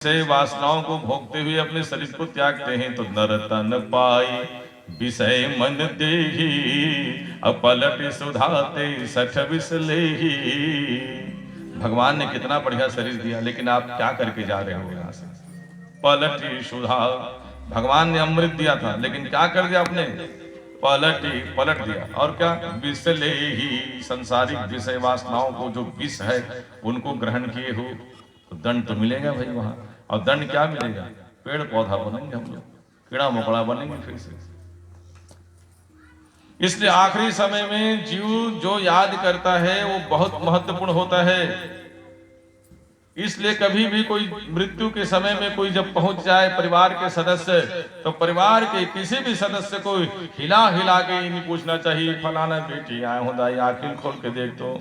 से वासनाओं को भोगते हुए अपने शरीर को त्यागते हैं तो नर तन पाई विषय मन देही अपलट सुधाते सठ विष लेही। भगवान ने कितना बढ़िया शरीर दिया, लेकिन आप क्या करके जा रहे हो यहाँ से? पलटी सुधा। भगवान ने अमृत दिया था, लेकिन क्या कर दिया आपने? पलट दिया। और क्या? विष लेही। संसारिक विषय वासनाओं को जो विष है उनको ग्रहण किए हो तो दंड तो मिलेगा भाई वहां। और दंड क्या मिलेगा? पेड़ पौधा बनेंगे हम लोग, कीड़ा मकोड़ा बनेंगे फिर से। इसलिए आखिरी समय में जीव जो याद करता है वो बहुत महत्वपूर्ण होता है। इसलिए कभी भी कोई मृत्यु के समय में कोई जब पहुंच जाए परिवार के सदस्य, तो परिवार के किसी भी सदस्य को हिला हिला के ही नहीं पूछना चाहिए फलाना बेटी आए हो दाई आखिर खोल के देख तो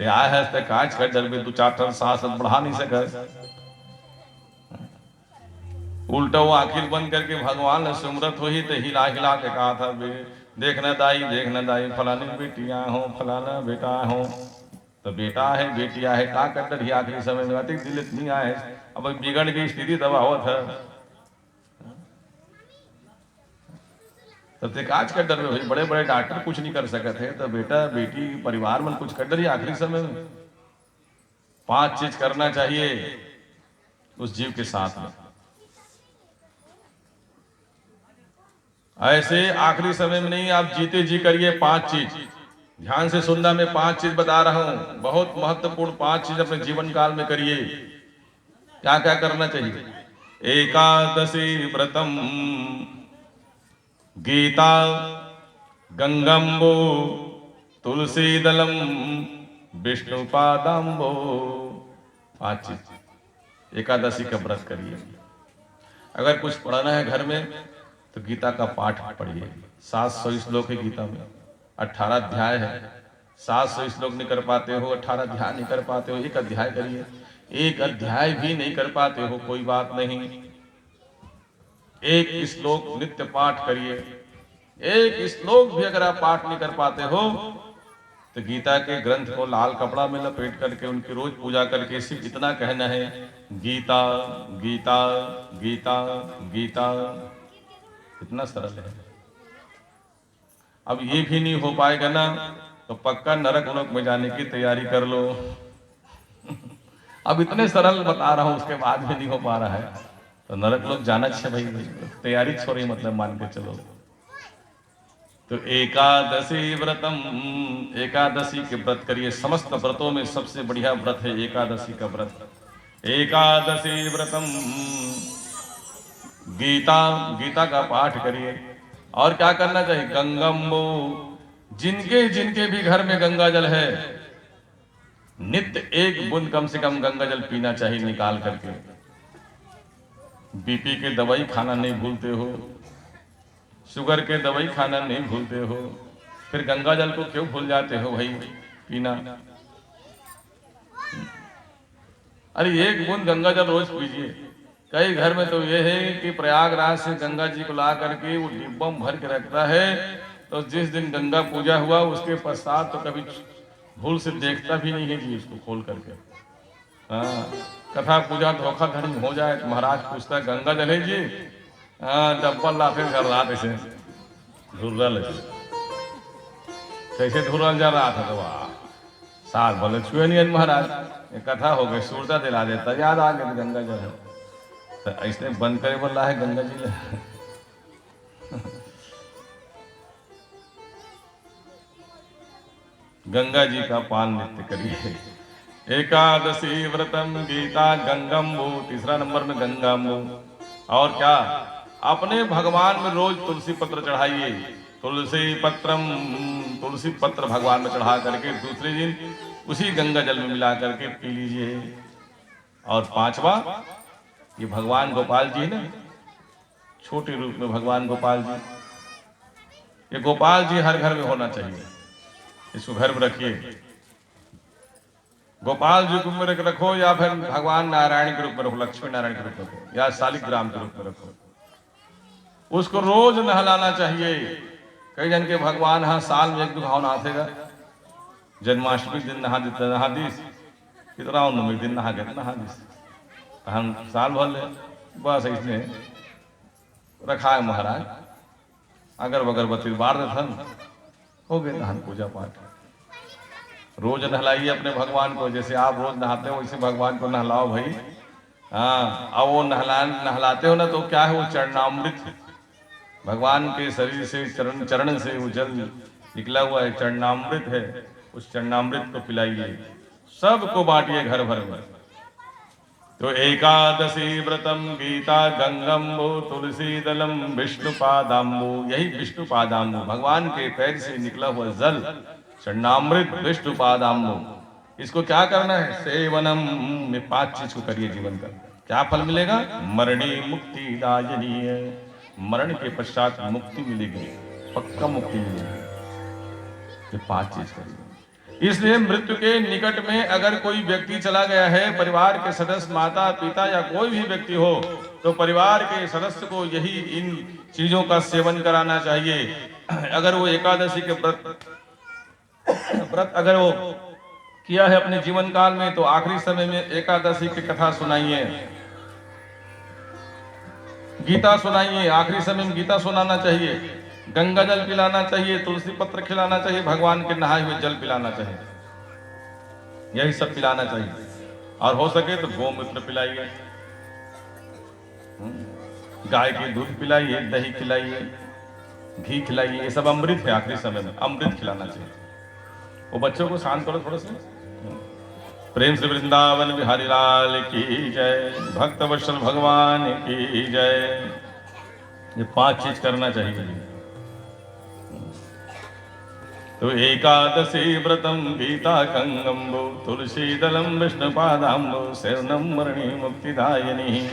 आया है कांच का डर में दो चार टन सांस बढ़ा नहीं सका। उल्टा वो आखिर बंद करके भगवान ने सुमरत हो ही तो हिला हिला के कहा था देखना दाई फलानी बेटियां हो फलाना बेटा हो। तो बेटा है बेटिया है का कर ही आखिरी समय में अति दिल नहीं आए। अब बिगड़ गई स्थिति दबा हुआ था तब तक आज का डर में भाई बड़े बड़े डॉक्टर कुछ नहीं कर सके थे, तो बेटा बेटी परिवार में कुछ कर डर ही आखिरी समय में 5 चीज करना चाहिए उस जीव के साथ में। ऐसे आखिरी समय में नहीं, आप जीते जी करिए 5 चीज। ध्यान से सुनना, मैं 5 चीज बता रहा हूं, बहुत महत्वपूर्ण 5 चीज अपने जीवन काल में करिए। क्या क्या करना चाहिए? एकादशी व्रतम गीता गंगम्बो तुलसी दलम विष्णुपादम्बो। 5 चीज एकादशी का व्रत करिए। अगर कुछ पढ़ना है घर में तो गीता का पाठ पढ़िए। 700 श्लोक है गीता में, 18 अध्याय है। 700 श्लोक नहीं कर पाते हो, 18 अध्याय नहीं कर पाते हो, एक अध्याय करिए। एक अध्याय भी नहीं कर पाते हो कोई बात नहीं, एक श्लोक नित्य पाठ करिए। एक श्लोक भी अगर आप पाठ नहीं कर पाते हो तो गीता के ग्रंथ को लाल कपड़ा में लपेट करके उनकी रोज पूजा करके सिर्फ इतना कहना है गीता गीता गीता गीता। कितना सरल है। अब ये भी नहीं हो पाएगा ना तो पक्का नरक लोक में जाने की तैयारी कर लो। अब इतने सरल बता रहा हूं उसके बाद भी नहीं हो पा रहा है तो नरक लोक जाना चाहिए भाई, तैयारी छोड़ी मतलब मान के चलो। तो एकादशी व्रतम, एकादशी के व्रत करिए। समस्त व्रतों में सबसे बढ़िया व्रत है एकादशी का व्रत। एकादशी व्रतम गीता, गीता का पाठ करिए। और क्या करना चाहिए? गंगम्बो, जिनके जिनके भी घर में गंगा जल है नित्य 1 बूंद कम से कम गंगा जल पीना चाहिए निकाल करके। बीपी के दवाई खाना नहीं भूलते हो, शुगर के दवाई खाना नहीं भूलते हो, फिर गंगा जल को क्यों भूल जाते हो भाई पीना? अरे 1 बूंद गंगा जल रोज पीजिए। कई घर में तो यह है कि प्रयागराज से गंगा जी को ला करके वो डिब्बा में भर के रखता है, तो जिस दिन गंगा पूजा हुआ उसके पश्चात तो कभी भूल से देखता भी नहीं है जी उसको खोल करके। हाँ, कथा पूजा धोखाधड़ी हो जाए तो महाराज पूछता है गंगा जल है जी? हाँ, डब्बा लाते घर रात ऐसे धुर्रल कैसे धुर्रल जा रहा था तो वहाँ साल बोले छुए नहीं महाराज, ये कथा हो गई सूरता दिला देता, याद आ गया गंगा जल है तो ऐसे बंद करे बोल रहा है गंगा जी ने। गंगा जी का पान नित्य करिए। एकादशी व्रतम गीता गंगम्बो, तीसरा नंबर में गंगाम्बो। और क्या? अपने भगवान में रोज तुलसी पत्र चढ़ाइए। तुलसी पत्रम, तुलसी पत्र भगवान में चढ़ा करके दूसरे दिन उसी गंगा जल में मिला करके पी लीजिए। और 5वां, ये भगवान गोपाल जी ना, छोटे रूप में भगवान गोपाल जी, ये गोपाल जी हर घर में होना चाहिए, इसको घर में रखिए। गोपाल जी को में रखो या फिर भगवान नारायण के रूप में रखो, लक्ष्मी नारायण के रूप में रखो या शालिग्राम के रूप में रखो। उसको रोज नहलाना चाहिए। कई जन के भगवान हाँ साल में 1-2 घाव नहातेगा, जन्माष्टमी दिन नहा दी, इतना उन्होंने दिन नहा गए नहा हम साल भर ले बस इसने रखा है महाराज अगर अगरबत्ती बार धन हो गए नहान पूजा पाठ। रोज नहलाइए अपने भगवान को, जैसे आप रोज नहाते हो वैसे भगवान को नहलाओ भाई। हाँ, अब वो नहलाते हो ना तो क्या है, वो चरणामृत भगवान के शरीर से चरण चरण से वो जल निकला हुआ है, चरणामृत है, उस चरणामृत को पिलाइए, सबको बांटिए घर भर में। तो एकादशी व्रतम गीता गंगम्बो तुलसी दलम विष्णु पादाम्बो, यही विष्णु पादाम्बो भगवान के पैर से निकला हुआ जल चरणामृत विष्णु पादाम्बो, इसको क्या करना है, सेवनम में 5 चीज को करिए जीवन का। क्या फल मिलेगा, मरणी मुक्ति दायनी है, मरण के पश्चात मुक्ति मिलेगी, पक्का मुक्ति मिलेगी। ये 5 चीज करिए। इसलिए मृत्यु के निकट में अगर कोई व्यक्ति चला गया है, परिवार के सदस्य माता पिता या कोई भी व्यक्ति हो, तो परिवार के सदस्य को यही इन चीजों का सेवन कराना चाहिए। अगर वो एकादशी के व्रत अगर वो किया है अपने जीवन काल में, तो आखिरी समय में एकादशी की कथा सुनाइए, गीता सुनाइए, आखिरी समय में गीता सुनाना चाहिए, गंगा जल पिलाना चाहिए, तुलसी पत्र खिलाना चाहिए, भगवान के नहाए हुए जल पिलाना चाहिए, यही सब पिलाना चाहिए। और हो सके तो गोमूत्र पिलाइए, गाय के दूध पिलाइए, दही खिलाइए, घी खिलाइए, ये सब अमृत है, आखिरी समय में अमृत खिलाना चाहिए। वो बच्चों को शांत करो थोड़ा सा। प्रेम से वृंदावन बिहारी लाल की जय, भक्त वत्सल भगवान की जय। ये 5 चीज करना चाहिए। तो एकादशी व्रतम गीता गंगम्बो तुलसी दलम विष्णु पादाम्बो शरणम मरणी मुक्तिदायिनी।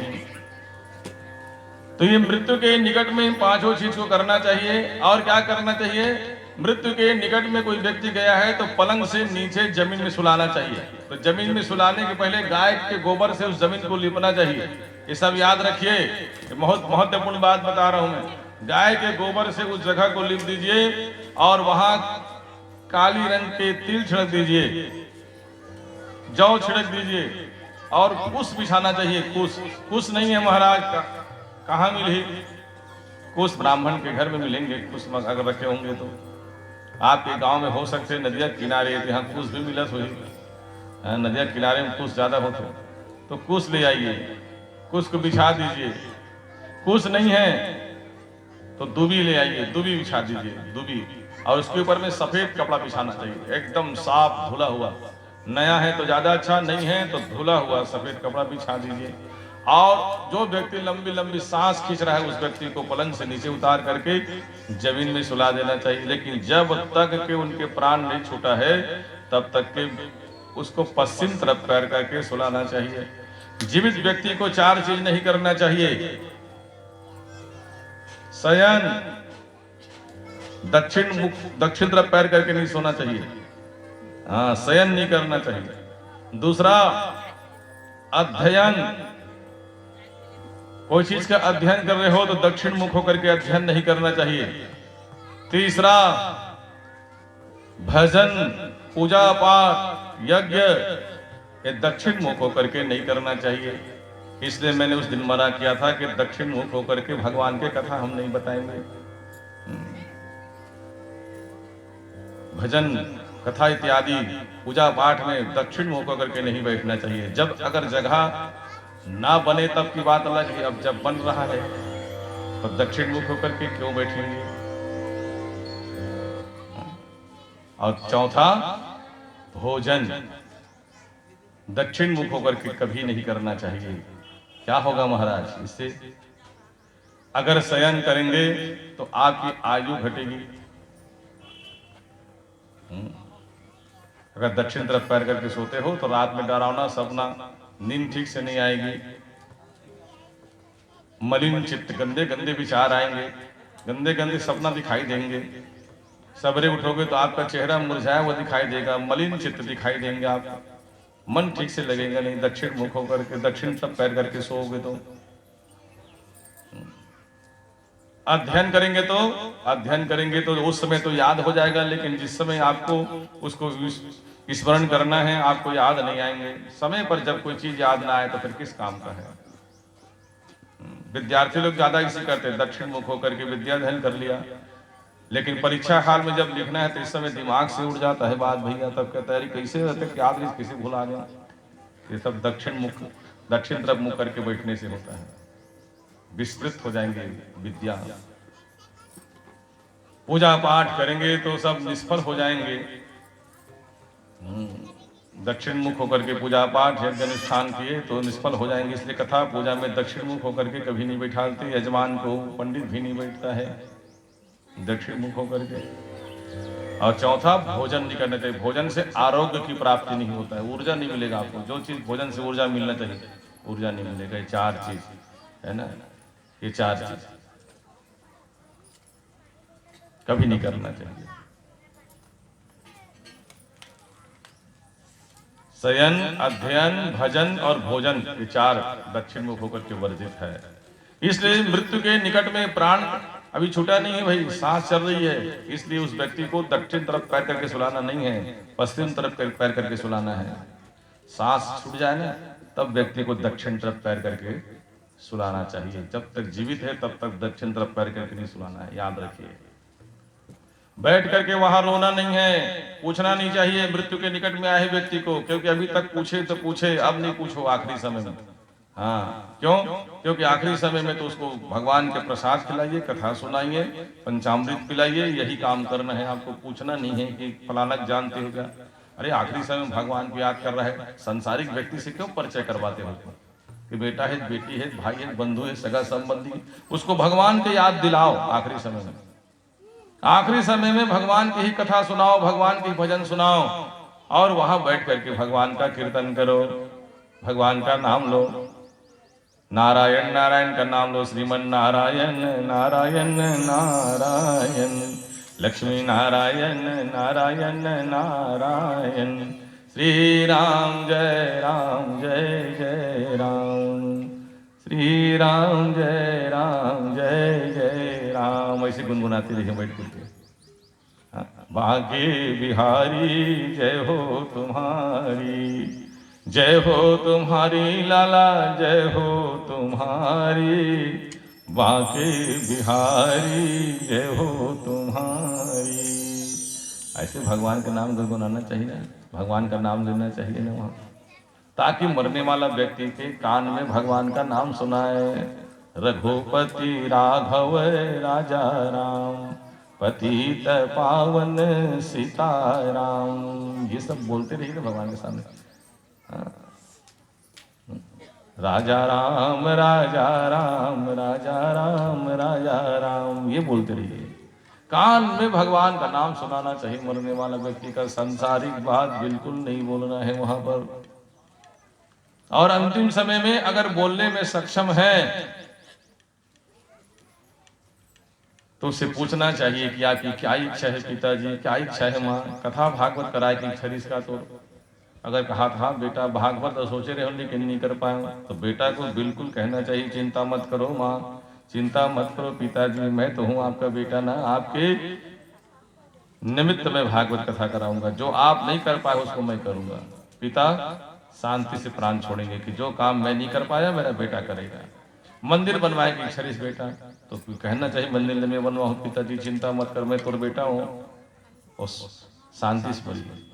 तो ये मृत्यु के निकट में 5 चीज को करना चाहिए। और क्या करना चाहिए, मृत्यु के निकट में कोई व्यक्ति गया है तो पलंग से नीचे जमीन में सुलाना चाहिए। तो जमीन में सुलाने के पहले गाय के गोबर से उस जमीन को लिपना चाहिए। ये सब याद रखिए, बहुत महत्वपूर्ण बात बता रहा हूं मैं। गाय के गोबर से उस जगह को लिप दीजिए और वहां काली रंग के तिल छिड़क दीजिए, जौ छिड़क दीजिए और कुश बिछाना चाहिए। कुश नहीं है महाराज का, कहाँ मिले कुश, ब्राह्मण के घर में मिलेंगे कुश अगर रखे होंगे तो। आपके गांव में हो सकते नदिया किनारे, यहाँ कुश भी मिला हुई, नदिया किनारे में कुश ज्यादा होते, तो कुश ले आइए, कुश को बिछा दीजिए। कुश नहीं है तो दुबी ले आइए, दुबी बिछा दीजिए, दुबी, और उसके ऊपर में सफेद कपड़ा बिछाना चाहिए, एकदम साफ धुला हुआ, नया है तो ज्यादा अच्छा, नहीं है तो धुला हुआ सफेद कपड़ा बिछा दीजिए। और जो व्यक्ति लंबी लंबी सांस खींच रहा है उस व्यक्ति को पलंग से नीचे उतार करके जमीन में सुला देना चाहिए। लेकिन जब तक के उनके प्राण नहीं छूटा है तब तक के उसको पश्चिम तरफ पैर करके सुलाना चाहिए। जीवित व्यक्ति को 4 चीज नहीं करना चाहिए, शयन, दक्षिण तरफ पैर करके नहीं सोना चाहिए, हाँ शयन नहीं करना चाहिए। दूसरा, अध्ययन, कोई चीज का अध्ययन कर रहे हो तो दक्षिण मुख होकर के अध्ययन नहीं करना चाहिए। तीसरा, भजन, पूजा पाठ, यज्ञ, ये दक्षिण मुख होकर के नहीं करना चाहिए। इसलिए मैंने उस दिन मना किया था कि दक्षिण मुख होकर के भगवान के कथा हम नहीं बताएंगे। भजन, कथा इत्यादि पूजा पाठ में दक्षिण मुख होकर के नहीं बैठना चाहिए। जब अगर जगह ना बने तब की बात अलग है, अब जब बन रहा है तो दक्षिण मुख होकर के क्यों बैठेंगे। और चौथा, भोजन दक्षिण मुख होकर के कभी नहीं करना चाहिए। क्या होगा महाराज, इससे अगर शयन करेंगे तो आपकी आयु घटेगी। अगर दक्षिण तरफ पैर करके सोते हो तो रात में डरावना सपना, नींद ठीक से नहीं आएगी, मलिन चित्त, गंदे गंदे विचार आएंगे, गंदे गंदे सपना दिखाई देंगे। सवेरे उठोगे तो आपका चेहरा मुरझाया हुआ दिखाई देगा, मलिन चित्त दिखाई देंगे, आपका मन ठीक से लगेगा नहीं। दक्षिण मुख होकर के दक्षिण तरफ पैर करके सोओगे तो अध्ययन करेंगे तो उस समय तो याद हो जाएगा, लेकिन जिस समय आपको उसको स्मरण करना है, आपको याद नहीं आएंगे। समय पर जब कोई चीज याद ना आए तो फिर किस काम का है। विद्यार्थी लोग ज्यादा इसी करते हैं, दक्षिण मुख होकर के विद्या अध्ययन कर लिया, लेकिन परीक्षा काल में जब लिखना है तो इस समय दिमाग से उड़ जाता है बात भैया, तब कहता है कैसे रहते क्या किसी भुला गया। ये सब दक्षिण तरफ मुख करके बैठने से होता है। विस्तृत हो जाएंगे विद्या, पूजा पाठ करेंगे तो सब निष्फल हो जाएंगे। दक्षिण मुख होकर के पूजा पाठ यज्ञ अनुष्ठान किए तो निष्फल हो जाएंगे। इसलिए कथा पूजा में दक्षिण मुख होकर के कभी नहीं बैठाते यजमान को, पंडित भी नहीं बैठता है दक्षिण मुख होकर के। और चौथा, भोजन नहीं करना चाहिए। भोजन से आरोग्य की प्राप्ति नहीं होता है, ऊर्जा नहीं मिलेगा आपको। जो चीज भोजन से ऊर्जा मिलना चाहिए ऊर्जा नहीं मिलेगा। ये 4 चीज है ना, ये 4 चीज कभी नहीं करना चाहिए। शयन, अध्ययन, भजन और भोजन, ये 4 दक्षिण मुख होकर के वर्जित है। इसलिए मृत्यु के निकट में प्राण अभी छूटा नहीं है भाई, सांस चल रही है, इसलिए उस व्यक्ति को दक्षिण तरफ पैर करके सुलाना नहीं है, पश्चिम तरफ पैर करके सुलाना है। सांस छूट जाए ना तब व्यक्ति को दक्षिण तरफ पैर करके सुलाना चाहिए। जब तक जीवित है तब तक दक्षिण तरफ पैर करके नहीं सुलाना है, याद रखिए। बैठ करके वहां रोना नहीं है, पूछना नहीं चाहिए मृत्यु के निकट में आए व्यक्ति को, क्योंकि अभी तक पूछे तो पूछे, अब नहीं पूछो आखिरी समय में। हाँ, क्यों? क्योंकि आखिरी समय में तो उसको भगवान के प्रसाद खिलाइए, कथा सुनाइए, पंचामृत पिलाइए, यही काम करना है आपको। पूछना नहीं है कि फलाना जानते हो क्या। अरे आखिरी समय में भगवान को याद कर रहा है, सांसारिक व्यक्ति से क्यों परिचय करवाते हो कि बेटा है, बेटी है, भाई है, बंधु है, सगा संबंधी, उसको भगवान की याद दिलाओ। आखिरी समय में, आखिरी समय में भगवान की ही कथा सुनाओ, भगवान की भजन सुनाओ, और वहां बैठ करके भगवान का कीर्तन करो, भगवान का नाम लो। नारायण नारायण का नाम लो, श्रीमन नारायण नारायण नारायण, लक्ष्मी नारायण नारायण नारायण, श्री राम जय राम जय जय राम, श्री राम जय राम जय जय राम, ऐसे गुनगुनाते रहिए बैठ करके। बांके बिहारी जय हो तुम्हारी, जय हो तुम्हारी लाला, जय हो तुम्हारी, बांके बिहारी जय हो तुम्हारी। ऐसे भगवान का नाम गुनगुनाना चाहिए, भगवान का नाम लेना चाहिए ना वहाँ, ताकि मरने वाला व्यक्ति के कान में भगवान का नाम सुनाए। रघुपति राघव राजा राम, पतित पावन सीताराम, ये सब बोलते रहिए ना भगवान के सामने। राजा राम राजा राम राजा राम राजा राम, ये बोलते रहिए। कान में भगवान का नाम सुनाना चाहिए मरने वाला व्यक्ति का, संसारिक बात बिल्कुल नहीं बोलना है वहां पर। और अंतिम समय में अगर बोलने में सक्षम है तो उससे पूछना चाहिए कि आपकी क्या इच्छा है पिताजी, क्या इच्छा है माँ, कथा भागवत कराए कि छरीस का। तो अगर कहा था बेटा भागवत तो सोचे रहे हो लेकिन नहीं कर पाए, तो बेटा को बिल्कुल कहना चाहिए चिंता मत करो माँ, चिंता मत करो पिताजी, मैं तो हूँ आपका बेटा ना, आपके निमित्त में भागवत कथा कराऊंगा, जो आप नहीं कर पाए उसको मैं करूंगा। पिता शांति से प्राण छोड़ेंगे कि जो काम मैं नहीं कर पाया मेरा बेटा करेगा। मंदिर बनवाएगी छरीस बेटा, तो कहना चाहिए मंदिर में बनवाऊं पिताजी, चिंता मत कर, मैं तोर बेटा हूं, और शांति से बोलिए।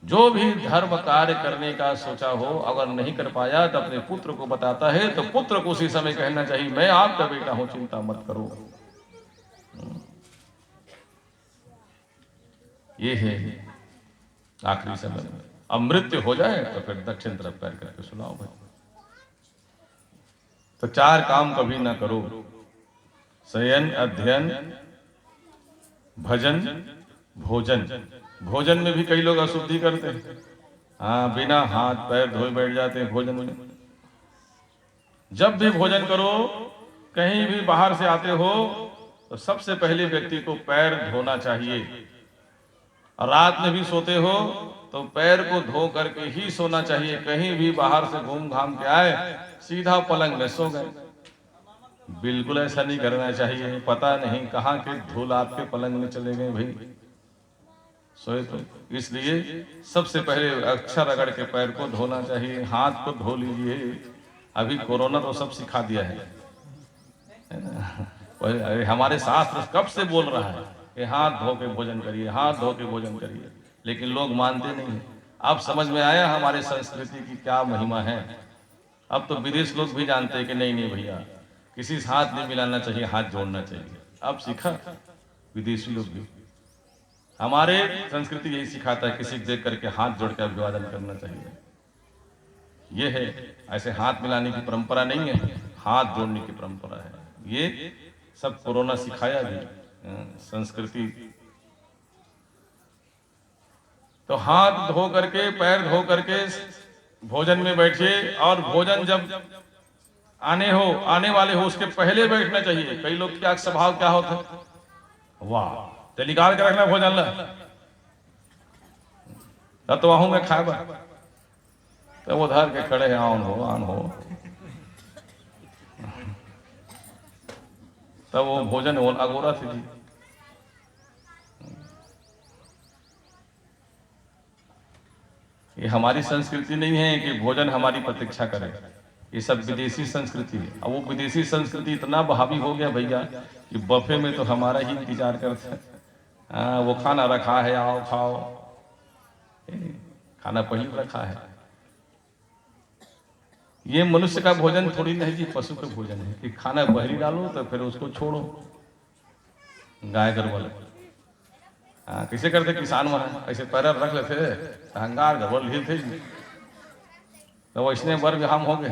जो भी धर्म कार्य करने का सोचा हो, अगर नहीं कर पाया तो अपने पुत्र को बताता है, तो पुत्र को उसी समय कहना चाहिए मैं आपका बेटा हूं, चिंता मत करो। ये है आखिरी समय में। अब मृत्यु हो जाए तो फिर दक्षिण तरफ पैर करके सुनाओ भाई। तो 4 काम कभी ना करो, शयन, अध्ययन, भजन, भोजन। भोजन में भी कई लोग अशुद्धि करते हैं, हाँ, बिना हाथ पैर धोए बैठ जाते हैं भोजन में। जब भी भोजन करो, कहीं भी बाहर से आते हो, तो सबसे पहले व्यक्ति को पैर धोना चाहिए। रात में भी सोते हो तो पैर को धो करके ही सोना चाहिए। कहीं भी बाहर से घूम घाम के आए सीधा पलंग में सो गए, बिल्कुल ऐसा नहीं करना चाहिए। पता नहीं कहाँ के धूल आपके पलंग में चले गए भाई। सोए तो इसलिए सबसे पहले अक्षर रगड़ के पैर को धोना चाहिए, हाथ को धो लीजिए। अभी कोरोना तो सब सिखा दिया है ना? अरे हमारे शास्त्र कब से बोल रहा है कि हाथ धो के भोजन करिए, हाथ धो के भोजन करिए, लेकिन लोग मानते नहीं हैं। अब समझ में आया हमारे संस्कृति की क्या महिमा है। अब तो विदेश लोग भी जानते हैं कि नहीं नहीं भैया, किसी से हाथ नहीं मिलाना चाहिए, हाथ जोड़ना चाहिए। अब सीखा विदेशी लोग भी। हमारे संस्कृति यही सिखाता है, किसी को देख करके हाथ जोड़ के अभिवादन करना चाहिए। ये है, ऐसे हाथ मिलाने की परंपरा नहीं है, हाथ जोड़ने की परंपरा है। ये सब कोरोना सिखाया भी संस्कृति। तो हाथ धो करके, पैर धो करके भोजन में बैठिए, और भोजन जब आने वाले हो उसके पहले बैठना चाहिए। कई लोग क्या स्वभाव क्या होता है, वाह तो निकाल के रखना भोजन ला तब तो वहां में खाएगा, तो वो धर के खड़े हैं, आन हो तब वो भोजन हो अगोरा थी जी। ये हमारी संस्कृति नहीं है कि भोजन हमारी प्रतीक्षा करे, ये सब विदेशी संस्कृति है। अब वो विदेशी संस्कृति इतना बहावी हो गया भैया कि बफे में तो हमारा ही इंतजार करते हैं। हाँ, वो खाना रखा है, आओ खाओ। खाना पहले रखा है। ये मनुष्य का भोजन थोड़ी नहीं जी, पशु का भोजन है कि खाना बहरी डालो तो फिर उसको छोड़ो। गाय गरबल कैसे करते किसान वहां, ऐसे पैर रख लेते हंगार गरबल ढील थे जी। तो वैसने वर्ग हम हो गए,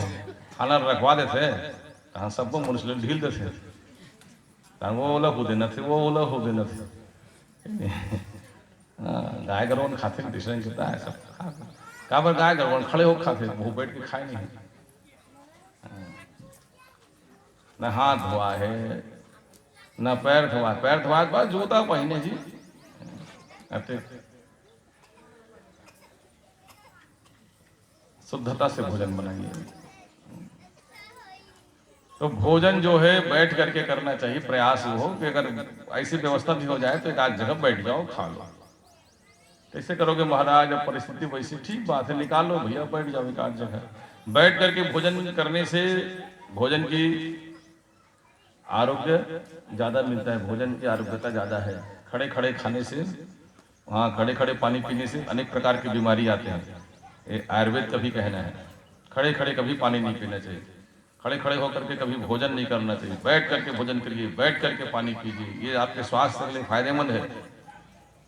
खाना रखवा देते तो सबको मनुष्य ढील देते, वो ओला हो देना थे, वो ओला हो देना थे। गाय गरबन खाते डिशन करता है सब। का बार गाय गरबन खड़े हो खाते, वो बैठ के खाए नहीं। न हाथ धोआ है, न पैर धोआ। पैर धोआ के बाद जूता पहने जी। शुद्धता से भोजन बनाइए। तो भोजन जो है बैठ करके करना चाहिए। प्रयास हो कि अगर ऐसी व्यवस्था भी हो जाए तो एक आध जगह बैठ जाओ, खा लो। कैसे करोगे महाराज, अब परिस्थिति वैसी, ठीक बात है, निकाल लो भैया, बैठ जाओ एक आध जगह। बैठ करके भोजन करने से भोजन की आरोग्य ज्यादा मिलता है, भोजन की आरोग्यता ज्यादा है। खड़े खड़े खाने से, वहाँ खड़े खड़े पानी पीने से अनेक प्रकार की बीमारी आते हैं। ये आयुर्वेद का भी कहना है, खड़े खड़े कभी पानी नहीं पीना चाहिए, खड़े खड़े होकर के कभी भोजन नहीं करना चाहिए। बैठ करके भोजन करिए, बैठ करके पानी पीजिए, ये आपके स्वास्थ्य के लिए फायदेमंद है।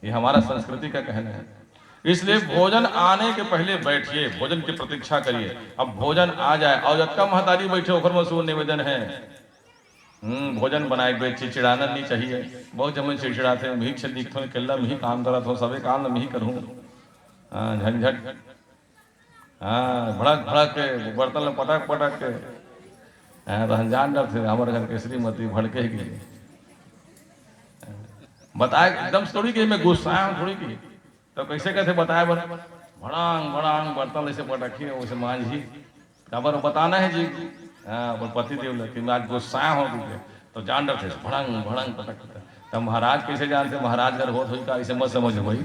ये हमारा संस्कृति का कहना है। इसलिए भोजन आने के पहले बैठिए, भोजन की प्रतीक्षा करिए। अब भोजन आ जाए और जब तक महतारी बैठे होकर मशहूर निवेदन है, भोजन बनाए हुए चिड़चिड़ाना नहीं चाहिए। बहुत जमन चिड़चिड़ाते हैं, मी दिख थो केल्ला मी काम करत हो, सबे काम मी करूँ। झंझट, भड़क भड़क के बर्तन में पटक पटक के रंजान डर थे हमारे घर के श्रीमती भड़केगी। बताए एकदम थोड़ी कि मैं गुस्सा हूँ थोड़ी की, तो कैसे कैसे बताए भड़ांग भड़ांग बर्तन ऐसे पटकी वैसे मांझी खबर बताना है जी। हाँ, पति देव लगे मैं आज गुस्सा हो गई तो जान डर थे भड़ंग भड़ंग पटक। तब महाराज कैसे जानते, महाराज घर होत हुई का ऐसे मत समझो भाई।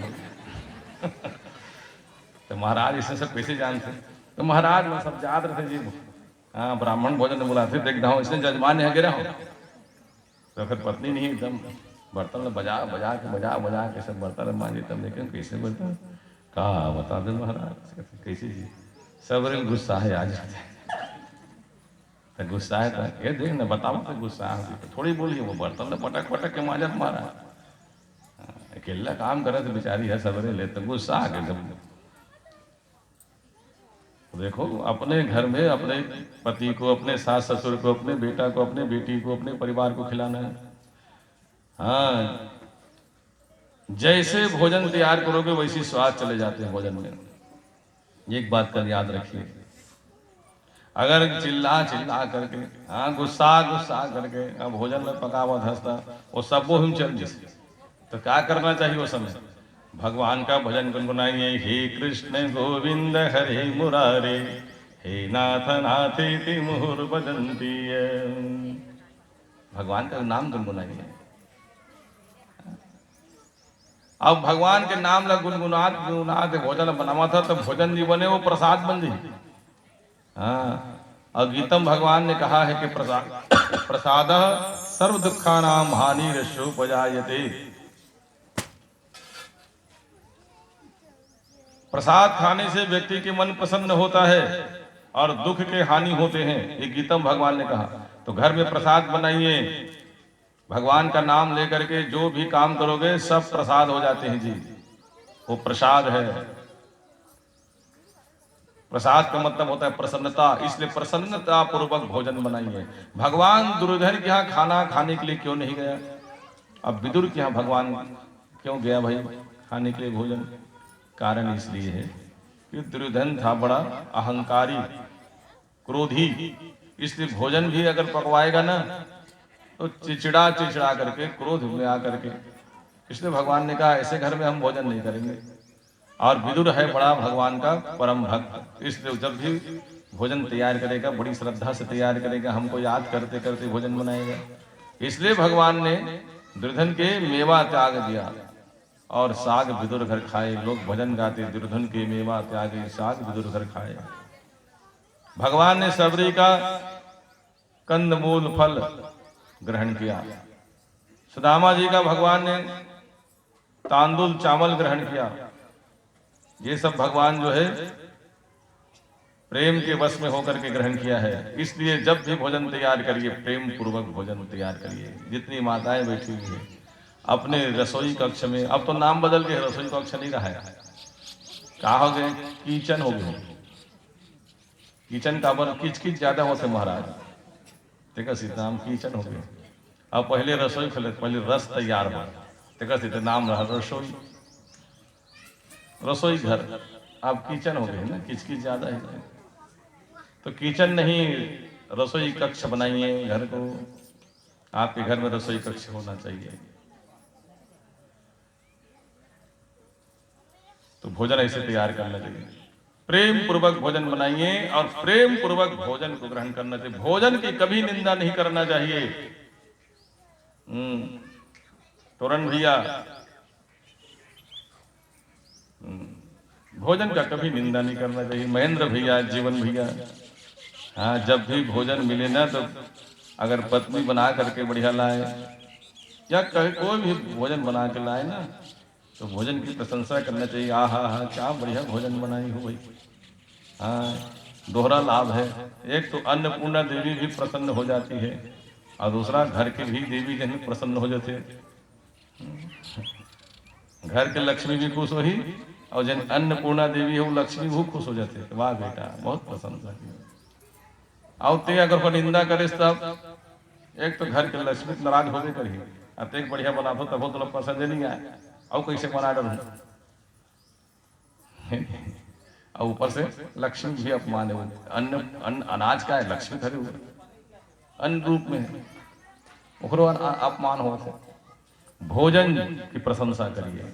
तो महाराज इसे सब कैसे जानते, तो महाराज में सब याद रहते जी। हाँ, ब्राह्मण भोजन बुलाते देखता हूँ, इसने जजमान है गिरा हो। तो फिर पत्नी नहीं एकदम बर्तन में बजा बजा के सब बर्तन मांझे। तब देखें कैसे बर्तन कहा बता दे महाराज, कैसे जी सब गुस्सा है आज। तो गुस्सा है तो ये देख न बताओ, तो गुस्सा है तो थोड़ी बोलिए, वो बर्तन में पटक पटक के माजत मारा। अकेला काम करे तो बेचारी है सवेरे ले, तो गुस्सा आ गया। देखो अपने घर में अपने पति को, अपने सास ससुर को, अपने बेटा को, अपने बेटी को, अपने परिवार को खिलाना है। हाँ, जैसे भोजन तैयार करोगे वैसी स्वाद चले जाते हैं भोजन में। एक बात का याद रखिए, अगर चिल्ला चिल्ला करके गुस्सा करके भोजन में पकावत हंसता वो सब वो हम चल जैसे, तो क्या करना चाहिए वो समय भगवान का भजन गुनगुनाइए। हे कृष्ण गोविंद हरे मुरारे, हे नाथ नाथेति मुहुर भजन्ति। भगवान का नाम गुनगुनाइए। अब भगवान के नाम ला गुनगुनात गुनगुनात भोजन बनावा था, तो भोजन जी बने वो प्रसाद बन जी। हाँ, और गीतम भगवान ने कहा है कि प्रसाद सर्व दुखा नाम हानि रशोपजायते। प्रसाद खाने से व्यक्ति के मन प्रसन्न होता है और दुख के हानि होते हैं, ये गीतम भगवान ने कहा। तो घर में प्रसाद बनाइए, भगवान का नाम लेकर के जो भी काम करोगे सब प्रसाद हो जाते हैं जी, वो प्रसाद है। प्रसाद का मतलब होता है प्रसन्नता, इसलिए प्रसन्नता पूर्वक भोजन बनाइए। भगवान दुर्योधन के यहाँ खाना खाने के लिए क्यों नहीं गया? अब विदुर के यहाँ भगवान क्यों गया भाई खाने के लिए भोजन? कारण इसलिए है कि दुर्योधन था बड़ा अहंकारी, क्रोधी, इसलिए भोजन भी अगर पकवाएगा ना तो चिचिड़ा चिचिड़ा करके, क्रोध में आकर के, इसलिए भगवान ने कहा ऐसे घर में हम भोजन नहीं करेंगे। और विदुर है बड़ा भगवान का परम भक्त, इसलिए जब भी भोजन तैयार करेगा बड़ी श्रद्धा से तैयार करेगा, हमको याद करते करते भोजन बनाएगा। इसलिए भगवान ने दुर्योधन के मेवा त्याग दिया और साग विदुर घर खाए। लोग भजन गाते, दुर्योधन के मेवा त्यागे साग विदुर घर खाए। भगवान ने सबरी का कंदमूल फल ग्रहण किया। सुदामा जी का भगवान ने तांदुल चावल ग्रहण किया। ये सब भगवान जो है प्रेम के वश में होकर के ग्रहण किया है। इसलिए जब भी भोजन तैयार करिए प्रेम पूर्वक भोजन तैयार करिए। जितनी माताएं बैठी हुई है अपने रसोई कक्ष में, अब तो नाम बदल के रसोई कक्ष नहीं रहा है, कहा हो गए किचन हो गए। किचन का बन किच किच ज्यादा होते महाराज, देखा सीताराम किचन हो गए। अब पहले रसोई खोले, पहले रस तैयार हो, देखा सीता नाम रहा रसोई, रसोई घर, अब किचन हो गए ना, किच किच ज्यादा है। तो किचन नहीं रसोई कक्ष बनाइए घर को, आपके घर में रसोई कक्ष होना चाहिए। तो भोजन ऐसे तैयार करना चाहिए, प्रेम पूर्वक भोजन बनाइए और प्रेम पूर्वक भोजन को ग्रहण करना चाहिए। भोजन की कभी निंदा नहीं करना चाहिए। तोरण भैया, भोजन का कभी निंदा नहीं करना चाहिए। महेंद्र भैया, जीवन भैया, हाँ जब भी भोजन मिले ना तो अगर पत्नी बना करके बढ़िया लाए या कोई भी भोजन बना के लाए ना तो भोजन की प्रशंसा करना चाहिए। हाँ क्या बढ़िया भोजन बनाई हो भाई। हाँ, दोहरा लाभ है, एक तो अन्नपूर्णा देवी भी प्रसन्न हो जाती है और दूसरा घर के भी देवी जन प्रसन्न हो जाते हैं। घर के लक्ष्मी भी खुश हुई और जन अन्नपूर्णा देवी है वो लक्ष्मी भी खुश हो जाते। वाह बेटा बहुत प्रशंसा की। और ते अगर निंदा करे तब एक तो घर के लक्ष्मी नाराज होते करी, अब एक बढ़िया बना दो तब तो पसंद नहीं आए और कैसे बना डालू और ऊपर से लक्ष्मी भी अपमान है। अन्न अनाज का है, लक्ष्मी धरे हुए अन्न रूप में है, ओकरो अपमान हो। भोजन की प्रशंसा करिए।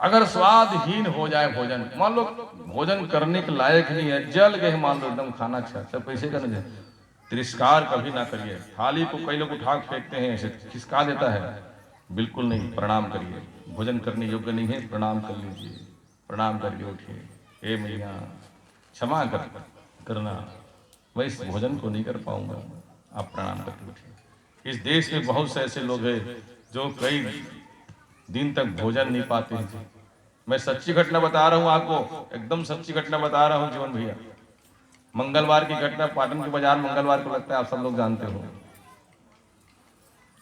अगर स्वादहीन हो जाए भोजन, मान लो भोजन करने के लायक नहीं है, जल गए मान लो एकदम खाना अच्छा, तब कैसे करना चाहिए? तिरस्कार कभी ना करिए। थाली को कई लोग उठा फेंकते हैं, ऐसे खिसका देता है, बिल्कुल नहीं, प्रणाम करिए। भोजन करने योग्य नहीं है, प्रणाम कर लीजिए, प्रणाम करके उठिए, हे मैया क्षमा करना, मैं इस भोजन को नहीं कर पाऊंगा, आप प्रणाम करके उठिए। इस देश में बहुत से ऐसे लोग हैं जो कई दिन तक भोजन नहीं पाते हैं। मैं सच्ची घटना बता रहा हूं आपको, एकदम सच्ची घटना बता रहा हूं जीवन भैया। मंगलवार की घटना, पाटन के बाजार मंगलवार को लगता है, आप सब लोग जानते हो।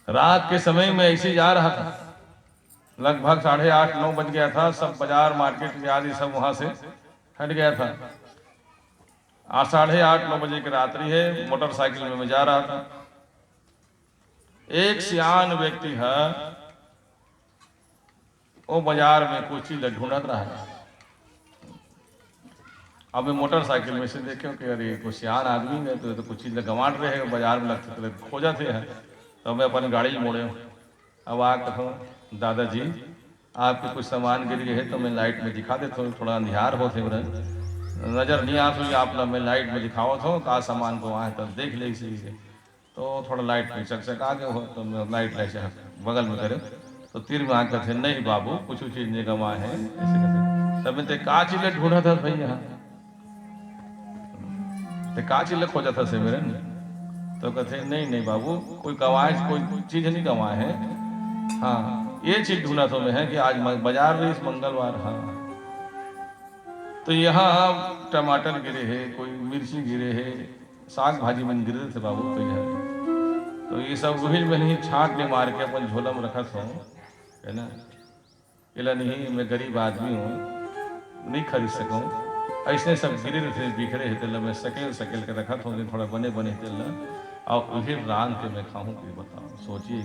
रात के समय में ऐसे जा रहा था, लगभग 8:30-9 बज गया था। सब बाजार मार्केट आदि सब वहां से हट गया था। 8:30-9 बजे की रात्रि है, मोटरसाइकिल में मैं जा रहा था। एक सियान व्यक्ति है, वो बाजार में कुछ चीज ढूंढत रहा है। अब मैं मोटरसाइकिल में से देखे कि अरे कुछ सियान आदमी है तो कुछ चीज गंवाट रहे हैं, बाजार में लगते तो खोजा थे हैं। तो मैं अपनी गाड़ी मोड़े, अब आ कहो दादाजी आपके कुछ सामान गिर गए है तो मैं लाइट में दिखा देता हूँ, थोड़ा अंधियार होते नजर नहीं आती हुई आप मैं लाइट में दिखावत हो का सामान को वहाँ तब देख ले इसी से। तो थोड़ा लाइट में चकचक आ गए हो तो मैं लाइट ऐसे बगल में करे तो तीर में आकर थे नहीं बाबू कुछ चीज नहीं गवा है ऐसे कहते तब मैं का चिल्ले ढूंढा था भाई यहाँ ते का चिल्ले खोजा था से मेरे तो कहते नहीं नहीं बाबू कोई गवाए कोई चीज नहीं गवाए है हाँ ये चीज ढूंढा तो मैं है कि आज बाजार में इस मंगलवार हाँ तो यहाँ टमाटर गिरे है कोई मिर्ची गिरे है साग भाजी में गिरे थे बाबू तो यह तो ये सब वही में नहीं छाट में मार के अपन झोला में रखा था है ना इला नहीं मैं गरीब आदमी हूँ नहीं खरीद सकूँ ऐसे सब गिरे थे बिखरे है तेल मैं सकेल के रखा था थोड़ा बने बने तेल और वही रान के मैं खाऊँ कि बताओ सोचिए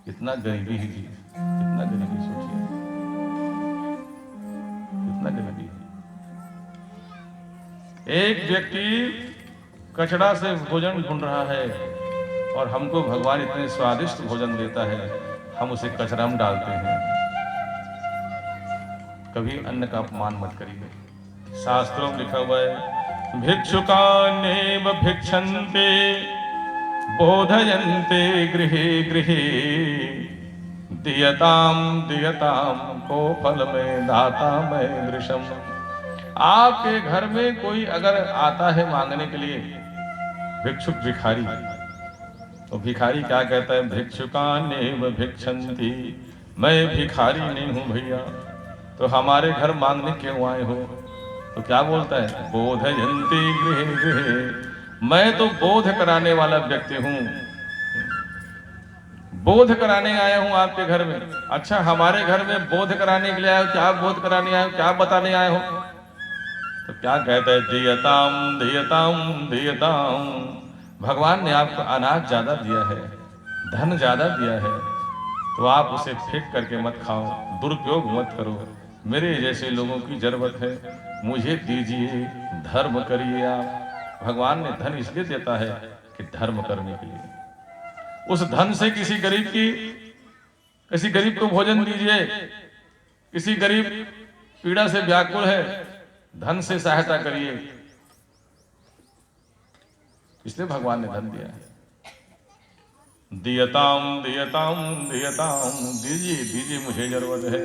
कितना गरीबी ही थी कितना गरीबी सोचिए कितना गरीबी एक व्यक्ति कचड़ा से भोजन ढूंढ रहा है और हमको भगवान इतने स्वादिष्ट भोजन देता है हम उसे कचरा में डालते हैं कभी अन्न का अपमान मत करिए शास्त्रों में लिखा हुआ है भिक्षुकानेव भिक्षन्ते बोधयन्ते गृहे गृहे दियताम को फल में दाता में दृशम आपके घर में कोई अगर आता है मांगने के लिए भिक्षुक भिखारी तो भिखारी क्या कहता है भिक्षुकानेव भिक्षन्ति मैं भिखारी नहीं हूं भैया तो हमारे घर मांगने क्यों आए हो तो क्या बोलता है बोधयन्ति गृहे गृहे मैं तो बोध कराने वाला व्यक्ति हूं बोध कराने आया हूं आपके घर में अच्छा हमारे घर में बोध कराने के लिए आए हो क्या बोध कराने आए हो क्या बताने आए हो तो क्या कहता है दियताम दियताम दियताम भगवान ने आपको अनाज ज्यादा दिया है धन ज्यादा दिया है तो आप उसे फेंक करके मत खाओ दुरुपयोग मत करो मेरे जैसे लोगों की जरूरत है मुझे दीजिए धर्म करिए आप भगवान ने धन इसलिए देता है कि धर्म करने के लिए उस धन से किसी गरीब को भोजन दीजिए किसी गरीब पीड़ा से व्याकुल है धन से सहायता करिए इसलिए भगवान ने धन दिया है दियताम दियताम दियताम दीजिए दीजिए मुझे जरूरत है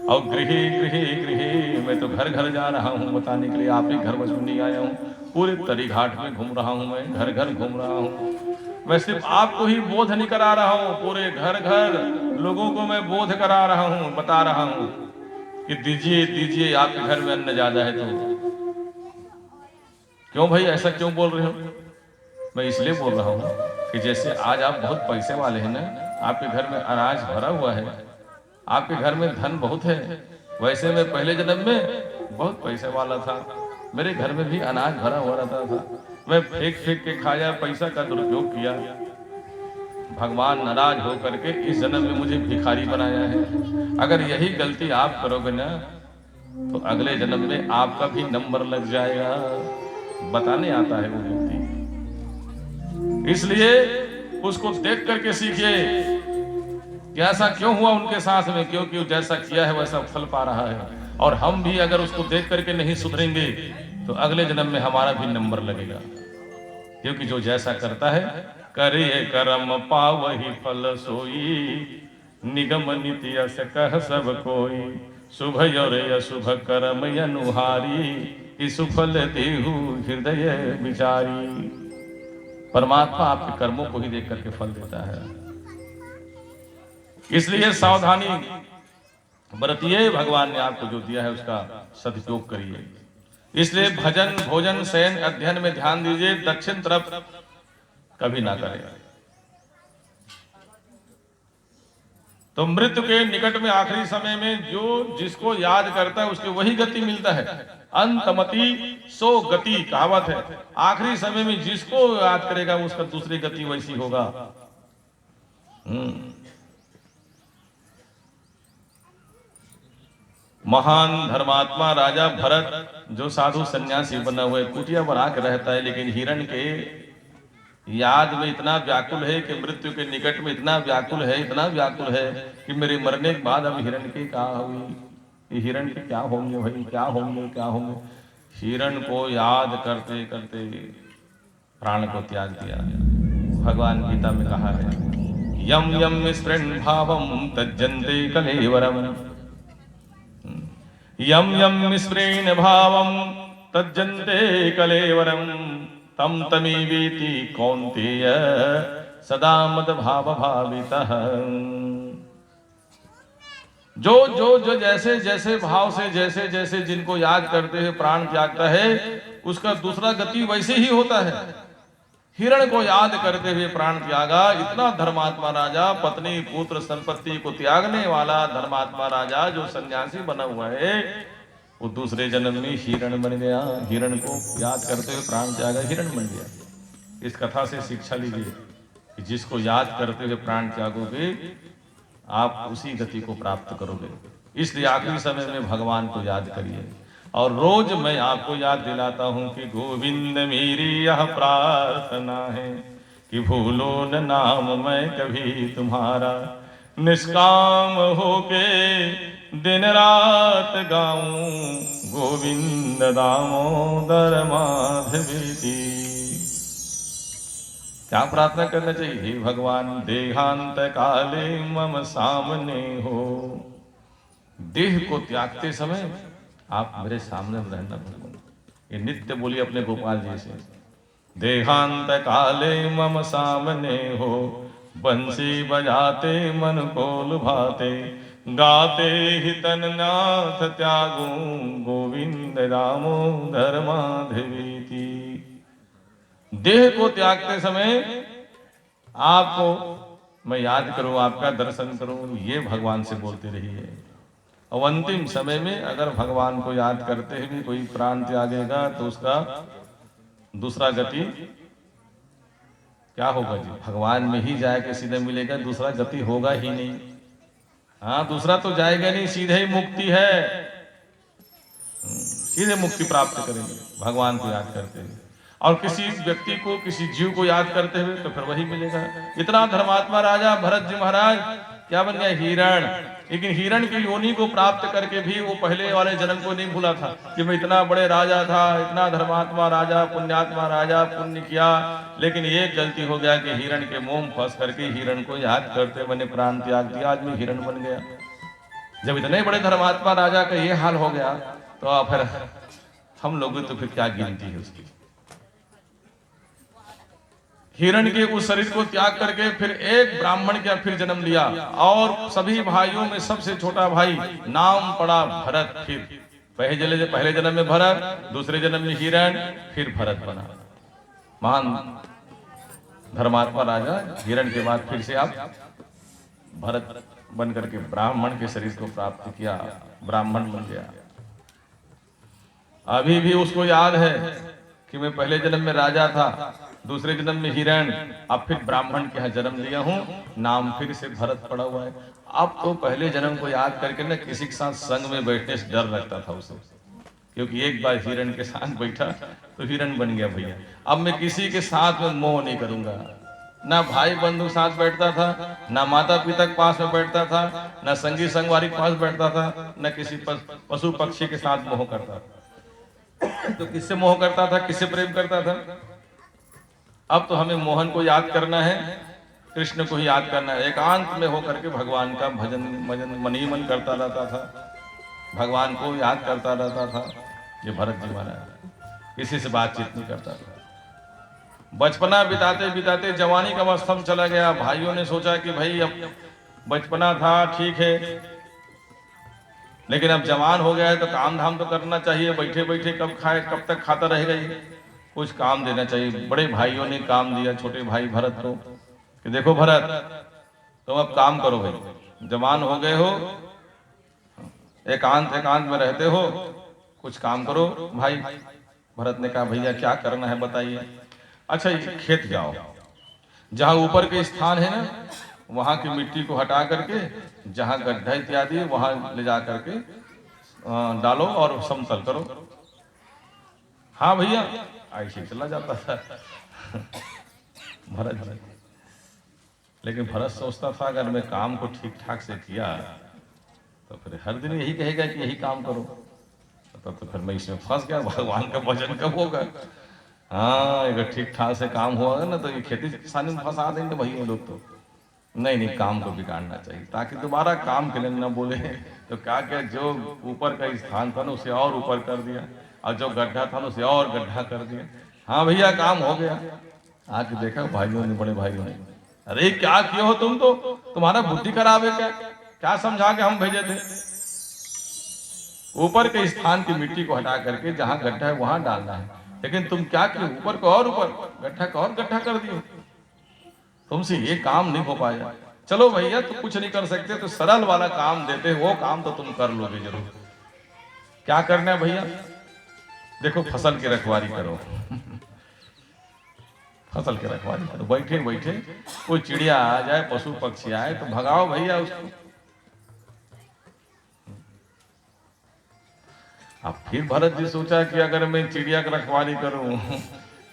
और गृहे गृहे गृहे मैं तो घर घर जा रहा हूँ बताने के लिए आप ही घर बस नहीं आया हूँ पूरे तरी घाट में घूम रहा हूँ मैं घर घर घूम रहा हूँ मैं सिर्फ आपको ही बोध नहीं करा रहा हूँ पूरे घर घर लोगों को मैं बोध करा रहा हूँ बता रहा हूँ कि दीजिए दीजिए आपके घर में अन्न ज्यादा है तो क्यों भाई ऐसा क्यों बोल रहे हो मैं इसलिए बोल रहा हूँ कि जैसे आज आप बहुत पैसे वाले हैं ना आपके घर में अनाज भरा हुआ है आपके घर में धन बहुत है वैसे मैं पहले जन्म में बहुत पैसे वाला था मेरे घर में भी अनाज भरा हुआ रहता था मैं फेंक फेंक के खाया पैसा का दुरुपयोग किया भगवान नाराज होकर के इस जन्म में मुझे भिखारी बनाया है अगर यही गलती आप करोगे ना तो अगले जन्म में आपका भी नंबर लग जाएगा बताने आता है वो व्यक्ति इसलिए उसको देख करके सीखिए कि ऐसा क्यों हुआ उनके साथ में क्योंकि जैसा किया है वैसा फल पा रहा है और हम भी अगर उसको देख करके नहीं सुधरेंगे तो अगले जन्म में हमारा भी नंबर लगेगा क्योंकि जो जैसा करता है करिए कर्म पावहि फल सोई निगम नीति अस कह सब कोई शुभ और अशुभ कर्म अनुहारी सुफल देहु हृदय विचारी परमात्मा आपके कर्मों को ही देख करके फल देता है इसलिए सावधानी बरतिए भगवान ने आपको जो दिया है उसका सदुपयोग करिए इसलिए भजन भोजन शयन अध्ययन में ध्यान दीजिए दक्षिण तरफ कभी ना करें तो मृत्यु के निकट में आखिरी समय में जो जिसको याद करता है उसको वही गति मिलता है अंतमति सो गति कहावत है आखिरी समय में जिसको याद करेगा उसका दूसरी गति वैसी होगा महान धर्मात्मा राजा भरत जो साधु सन्यासी बना हुआ है कुटिया बना के रहता है लेकिन हिरण के याद में इतना व्याकुल है कि मृत्यु के निकट में इतना व्याकुल है कि मेरे मरने के बाद अब हिरण की क्या हुई हिरण के क्या होंगे भाई क्या होंगे हिरण को याद करते करते प्राण को त्याग दिया भगवान गीता में कहा है यम यम स्पृहन् भावं तज्जन्ते कलेवरम्। यम यम स्पृहन् भावं तज्जन्ते कलेवरम्। तम तमेवेति कौन्तेय सदा मद्भाव भावितः। जो जो जो जैसे जैसे भाव से जैसे जैसे जिनको याद करते हुए प्राण त्यागता है, उसका दूसरा गति वैसे ही होता है। हिरण को याद करते हुए प्राण त्यागा, इतना धर्मात्मा राजा, पत्नी पुत्र संपत्ति को त्यागने वाला धर्मात्मा राजा जो सन्यासी बना हुआ है, वो दूसरे जन्म में हिरण बन गया। हिरण को याद करते हुए प्राण त्यागा, हिरण बन गया। इस कथा से शिक्षा लीजिए कि जिसको याद करते हुए प्राण त्यागोगे, आप उसी गति को प्राप्त करोगे। इसलिए आखिरी समय में भगवान को याद करिए। और रोज मैं आपको याद दिलाता हूं कि गोविंद मेरी यह प्रार्थना है कि भूलो न नाम मैं कभी तुम्हारा, निष्काम होके दिन रात गाऊं गोविंद दामोदर माधवेति। क्या प्रार्थना करना चाहिए? हे भगवान, देहांत काले मम सामने हो। देह को त्यागते समय आप मेरे सामने रहना भगवान। ये नित्य बोलिए अपने गोपाल जी से, देहांत काले मम सामने हो, बंसी बजाते मन को लुभाते, गाते ही तन नाथ त्यागूं गोविंद दामोदर माधवेति। देह को त्यागते समय आपको मैं याद करूं, आपका दर्शन करूं, ये भगवान से बोलते रहिए। और अंतिम समय में अगर भगवान को याद करते हुए भी कोई प्राण त्यागेगा तो उसका दूसरा गति क्या होगा जी? भगवान में ही जाके सीधे मिलेगा, दूसरा गति होगा ही नहीं। हाँ, दूसरा तो जाएगा नहीं, सीधे ही मुक्ति है। सीधे मुक्ति प्राप्त करेंगे भगवान को याद करते हुए। और किसी व्यक्ति को, किसी जीव को याद करते हुए तो फिर वही मिलेगा। इतना धर्मात्मा राजा भरत जी महाराज क्या बन गया? हिरण। लेकिन हिरण की योनि को प्राप्त करके भी वो पहले वाले जन्म को नहीं भूला था कि मैं इतना बड़े राजा था, इतना धर्मात्मा राजा, पुण्यात्मा राजा, पुण्य किया। लेकिन एक गलती हो गया कि हिरण के मुंह में फंस करके हिरण को याद करते मैंने प्राण त्याग दिया, आज मैं हिरण बन गया। जब इतने बड़े धर्मात्मा राजा का ये हाल हो गया तो फिर हम लोग तो फिर क्या गिनती है उसकी। हिरण के उस शरीर को त्याग करके फिर एक ब्राह्मण का फिर जन्म लिया, और सभी भाइयों में सबसे छोटा भाई, नाम पड़ा भरत। फिर पहले जन्म में भरत, दूसरे जन्म में हिरण, फिर भरत बना। महान धर्मात्मा राजा हिरण के बाद फिर से आप भरत बन करके ब्राह्मण के शरीर को प्राप्त किया, ब्राह्मण बन गया। अभी भी उसको याद है कि मैं पहले जन्म में राजा था, दूसरे जन्म में हिरण, अब फिर ब्राह्मण के यहाँ जन्म लिया हूँ, नाम फिर से भरत पड़ा हुआ है। अब तो पहले जन्म को याद करके ना किसी के साथ संग में बैठने से डर लगता था उसे, क्योंकि एक बार हिरण के साथ बैठा तो हिरण बन गया भैया। अब मैं किसी के साथ में मोह नहीं करूंगा। ना भाई बंधु साथ बैठता था, ना माता पिता के पास में बैठता था, ना संगी संगवारी के पास बैठता था, न किसी पशु पक्षी के साथ मोह करता था। तो किससे मोह करता था, किससे प्रेम करता था? अब तो हमें मोहन को याद करना है, कृष्ण को ही याद करना है। एकांत में होकर के भगवान का भजन मन ही मन करता रहता था, भगवान को याद करता रहता था। ये भरत जी महाराज किसी से बातचीत नहीं करता था। बचपना बिताते बिताते जवानी का अवस्था में चला गया। भाइयों ने सोचा कि भाई अब बचपना था ठीक है, लेकिन अब जवान हो गया है तो काम धाम तो करना चाहिए। बैठे बैठे कब खाए, कब तक खाता रहेगा ये, कुछ काम देना चाहिए। बड़े भाइयों ने काम दिया छोटे भाई भरत को कि देखो भरत, तुम अब काम करो भाई, जवान हो गए हो, एकांत में रहते हो, कुछ काम करो भाई। भरत ने कहा भैया क्या करना है बताइए। अच्छा खेत जाओ, जहां ऊपर के स्थान है ना, वहां की मिट्टी को हटा करके जहां गड्ढा इत्यादि वहां ले जा करके डालो और समतल करो। हाँ भैया, ऐसे चला जाता था भरत जी। लेकिन भरत सोचता था अगर मैं काम को ठीक ठाक से किया तो फिर हर दिन यही कहेगा कि यही काम करो, तो फिर मैं इसमें फंस गया, भगवान का भजन कब होगा। हाँ, अगर ठीक ठाक से काम हुआ ना तो ये खेती किसानी में फंसा देंगे भैया लोग। तो नहीं नहीं, काम को बिगाड़ना चाहिए ताकि दोबारा काम के लिए न बोले। तो क्या क्या, जो ऊपर का स्थान था ना उसे और ऊपर कर दिया, और जो गड्ढा था ना उसे और गड्ढा कर दिया। हाँ भैया, काम हो गया। आके देखा भाइयों ने, बड़े भाइयों ने, अरे क्या किए हो तुम, तो तुम्हारा बुद्धि खराब है क्या? क्या समझा के हम भेजे थे? ऊपर के स्थान की मिट्टी को हटा करके जहां गड्ढा है वहां डालना है, लेकिन तुम क्या किए, ऊपर को और ऊपर, गड्ढा को और गड्ढा कर दिए। तुमसे ये काम नहीं हो पाया। चलो भैया, तो कुछ नहीं कर सकते तो सरल वाला काम देते, वो काम तो तुम कर लोगे जरूर। क्या करना है भैया? देखो, फसल की रखवाली करो। फसल की रखवाली करो, बैठे बैठे कोई चिड़िया आ जाए, पशु पक्षी आए तो भगाओ भैया उसको। अब फिर भरत जी सोचा कि अगर मैं चिड़िया की रखवाली करूं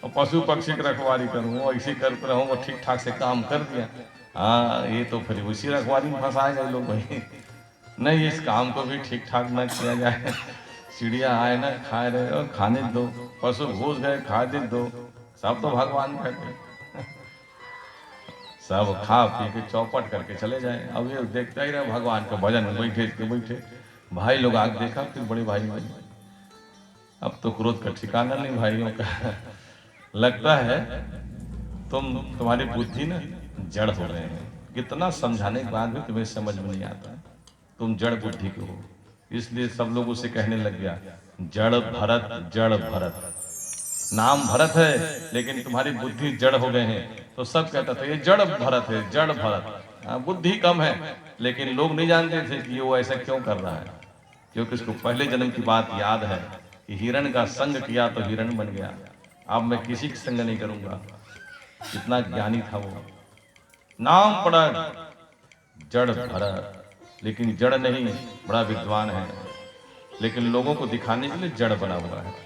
और पशु पक्षी की रखवाली करूं और इसी करते रहूं और ठीक ठाक से काम कर दिया, हाँ ये तो फिर उसी रखवाली में फंसाए गए लोग भाई। नहीं, इस काम को भी ठीक ठाक ना किया जाए। चिड़िया आए ना, खा रहे और खाने दो, पशु घुस गए, खाने दो, सब तो भगवान कहते हैं। सब खा पी के चौपट करके चले जाए। अब ये देखता ही रहा भगवान का भजन में बैठे के बैठे। भाई लोग आगे देखा, फिर बड़े भाई भाई, अब तो क्रोध का ठिकाना नहीं भाइयों का। लगता है तुम्हारी बुद्धि ना जड़ हो रहे हैं, कितना समझाने के बाद भी तुम्हें समझ में नहीं आता, तुम जड़ बुद्धि के हो। इसलिए सब लोग उसे कहने लग गया, जड़ भरत, जड़ भरत। नाम भरत है लेकिन तुम्हारी बुद्धि जड़ हो गए हैं। तो सब कहता था ये जड़ भरत है, जड़ भरत। बुद्धि कम है, लेकिन लोग नहीं जानते थे कि वो ऐसा क्यों कर रहा है, क्योंकि उसको पहले जन्म की बात याद है कि हिरण का संग किया तो हिरण बन गया, अब मैं किसी का संग नहीं करूंगा। कितना ज्ञानी था वो। नाम पड़ा जड़ भरत, लेकिन जड़ नहीं, बड़ा विद्वान है, लेकिन लोगों को दिखाने के लिए जड़ बना हुआ है।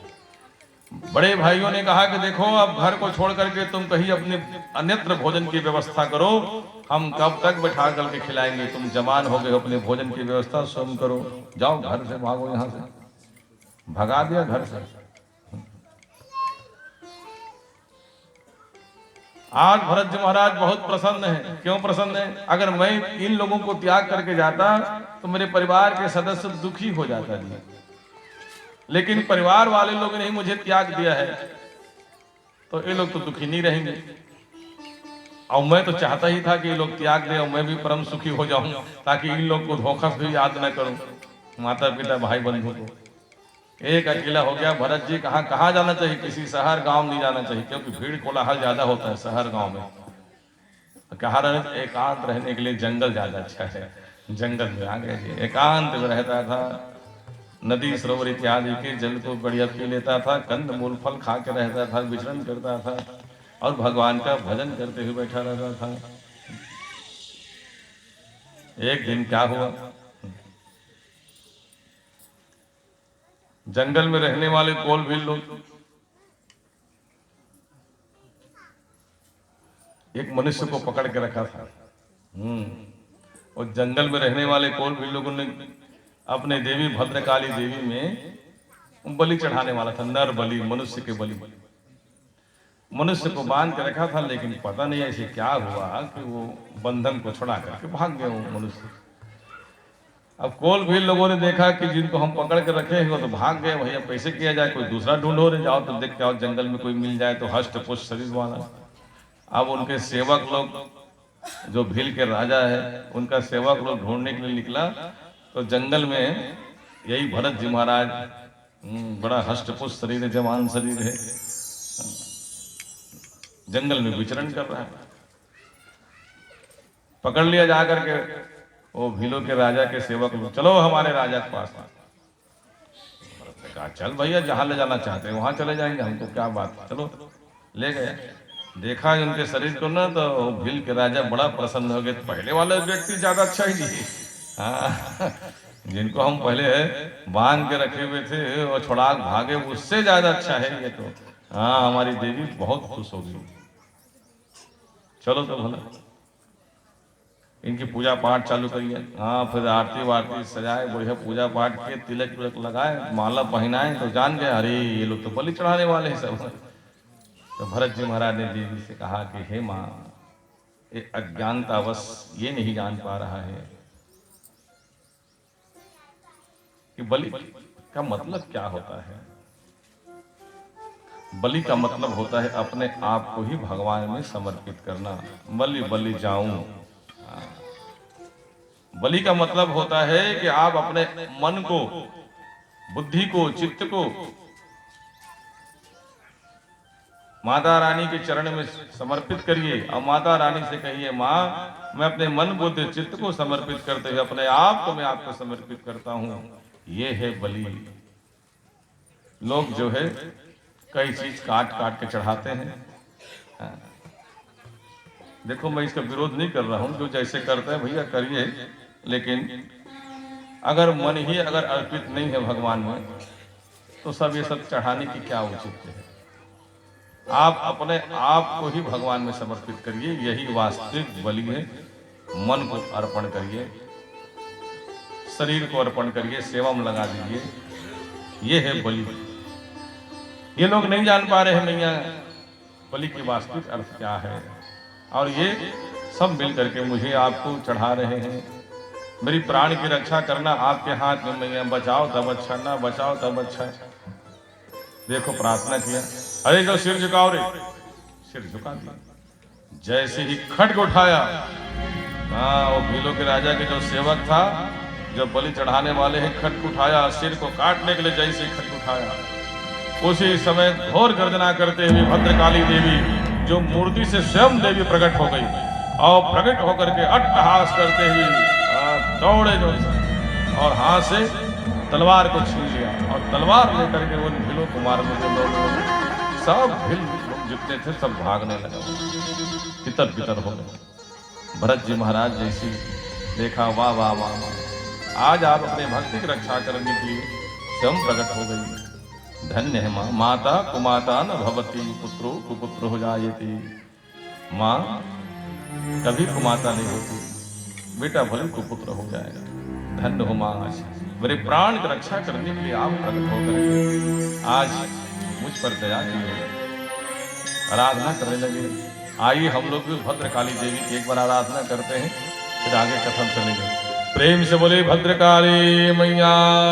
बड़े भाइयों ने कहा कि देखो, अब घर को छोड़ करके तुम कहीं अपने अन्यत्र भोजन की व्यवस्था करो, हम कब तक बैठा करके खिलाएंगे, तुम जवान हो गए, अपने भोजन की व्यवस्था स्वयं करो, जाओ घर से भागो, यहां से भगा दिया घर से। आज भरत जी महाराज बहुत प्रसन्न है। क्यों प्रसन्न है? अगर मैं इन लोगों को त्याग करके जाता तो मेरे परिवार के सदस्य दुखी हो जाता जी, लेकिन परिवार वाले लोग ने ही मुझे त्याग दिया है, तो ये लोग तो दुखी नहीं रहेंगे। और मैं तो चाहता ही था कि ये लोग त्याग दे और मैं भी परम सुखी हो जाऊं, ताकि इन लोग को धोखा से भी याद न करूं, माता पिता भाई बंधु को। एक अकेला हो गया भरत जी। कहाँ कहाँ जाना चाहिए? किसी शहर गांव नहीं जाना चाहिए, क्योंकि भीड़ कोलाहल ज्यादा होता है शहर गांव में। कहाँ रहने? एकांत रहने के लिए जंगल ज्यादा अच्छा है। जंगल में आ गए जी, एकांत में रहता था, नदी सरोवर इत्यादि के जल को बढ़िया पी लेता था, कंद मूल फल खा के रहता था, विचरण करता था और भगवान का भजन करते हुए बैठा रहता था। एक दिन क्या हुआ, जंगल में रहने वाले कोल भी लोग एक मनुष्य को पकड़ के रखा था। और जंगल में रहने वाले कोल भी लोगों ने अपने देवी भद्रकाली देवी में बलि चढ़ाने वाला था, नर बलि, मनुष्य के बलि। मनुष्य को बांध के रखा था, लेकिन पता नहीं ऐसे क्या हुआ कि वो बंधन को छुड़ा करके भाग गए वो मनुष्य। अब कोल भी लोगों ने देखा कि जिनको हम पकड़ के रखे हैं वो तो भाग गए, भैया कैसे किया जाए, कोई दूसरा ढूंढो रे, जाओ तो देख के आओ जंगल में कोई मिल जाए तो हष्ट पुष्ट शरीर वाला। अब उनके सेवक लोग, जो भील के राजा है, उनका सेवक लोग ढूंढने के लिए निकला, तो जंगल में यही भरत जी महाराज, बड़ा हष्ट पुष्ट शरीर है, जवान शरीर है, जंगल में विचरण कर रहा है। पकड़ लिया जा करके वो भीलों के राजा के सेवक लोग, चलो हमारे राजा के पास। भरत ने कहा चल भैया, जहां ले जाना चाहते हैं वहां चले जाएंगे, हमको क्या बात, चलो। ले गए। देखा उनके शरीर को ना, तो भील के राजा बड़ा प्रसन्न हो गए। पहले वाला व्यक्ति ज्यादा अच्छा ही जी, हाँ, जिनको हम पहले बांध के रखे हुए थे और छुड़ा भागे, उससे ज्यादा अच्छा है ये तो। हाँ, हमारी देवी बहुत खुश होगी, चलो तो भला इनकी पूजा पाठ चालू करिए। हाँ, फिर आरती वारती सजाए, बढ़िया पूजा पाठ किए, तिलक विलक लगाए, माला पहनाए, तो जान गए अरे ये लोग तो बलि चढ़ाने वाले हैं सब। तो भरत जी महाराज ने देवी से कहा कि हे माँ, ये अज्ञानतावश ये नहीं जान पा रहा है कि बलि का मतलब क्या होता है। बलि का मतलब होता है अपने आप को ही भगवान में समर्पित करना। बलि बलि जाऊं। बलि का मतलब होता है कि आप अपने मन को, बुद्धि को, चित्त को माता रानी के चरण में समर्पित करिए और माता रानी से कहिए, माँ मैं अपने मन बुद्धि चित्त को समर्पित करते हुए अपने आप को मैं आपको समर्पित करता हूं। ये है बलि। लोग जो है कई चीज काट काट के चढ़ाते हैं। देखो मैं इसका विरोध नहीं कर रहा हूं, जो जैसे करते हैं भैया करिए, लेकिन अगर मन ही अगर अर्पित नहीं है भगवान में तो सब ये सब चढ़ाने की क्या उचित है। आप अपने आप को ही भगवान में समर्पित करिए, यही वास्तविक बलि है। मन को अर्पण करिए, शरीर को अर्पण करिए, सेवा में लगा दीजिए, ये है बलि। ये लोग नहीं जान पा रहे हैं मैया बलि की वास्तविक अर्थ क्या है, और ये सब मिल करके मुझे आपको चढ़ा रहे हैं। मेरी प्राण की रक्षा करना आपके हाथ में मैया, बचाओ तब अच्छा, ना बचाओ तब अच्छा। देखो प्रार्थना किया, अरे जो सिर झुकाओ रे, सिर झुका दिया। जैसे ही खड्ग उठाया, हाँ वो भीलों के राजा के जो सेवक था, जो बलि चढ़ाने वाले हैं, खड्ग उठाया, सिर को काटने के लिए जैसे ही खड्ग उठाया, उसी समय घोर गर्जना करते हुए भद्रकाली देवी जो मूर्ति से स्वयं देवी प्रकट हो गई और प्रकट होकर के अट्टहास करते हुए दौड़े जो, और हाथ से तलवार को छीन लिया और तलवार लेकर के उन भीलों को मारने के लोग, सब भील जितने थे सब भागने लगे, तितर बितर हो गए। भरत जी महाराज जैसी देखा, वाह वाह वाह वाह, आज आप अपने भक्ति की रक्षा करने के लिए स्वयं प्रकट हो गई। धन्य है माँ। माता कुमाता न भवती, पुत्रो कुपुत्र हो जायते। माँ कभी कुमाता नहीं होती, बेटा भले कुपुत्र हो जाएगा। धन्य हो माँ, आज मेरे प्राण की रक्षा करने के लिए आप प्रकट होकर आज मुझ पर दया की है, आराधना करने लगे। आइए हम लोग भी भद्रकाली देवी की एक बार आराधना करते हैं, फिर आगे कथन चलेंगे। प्रेम से बोले भद्रकाली मैया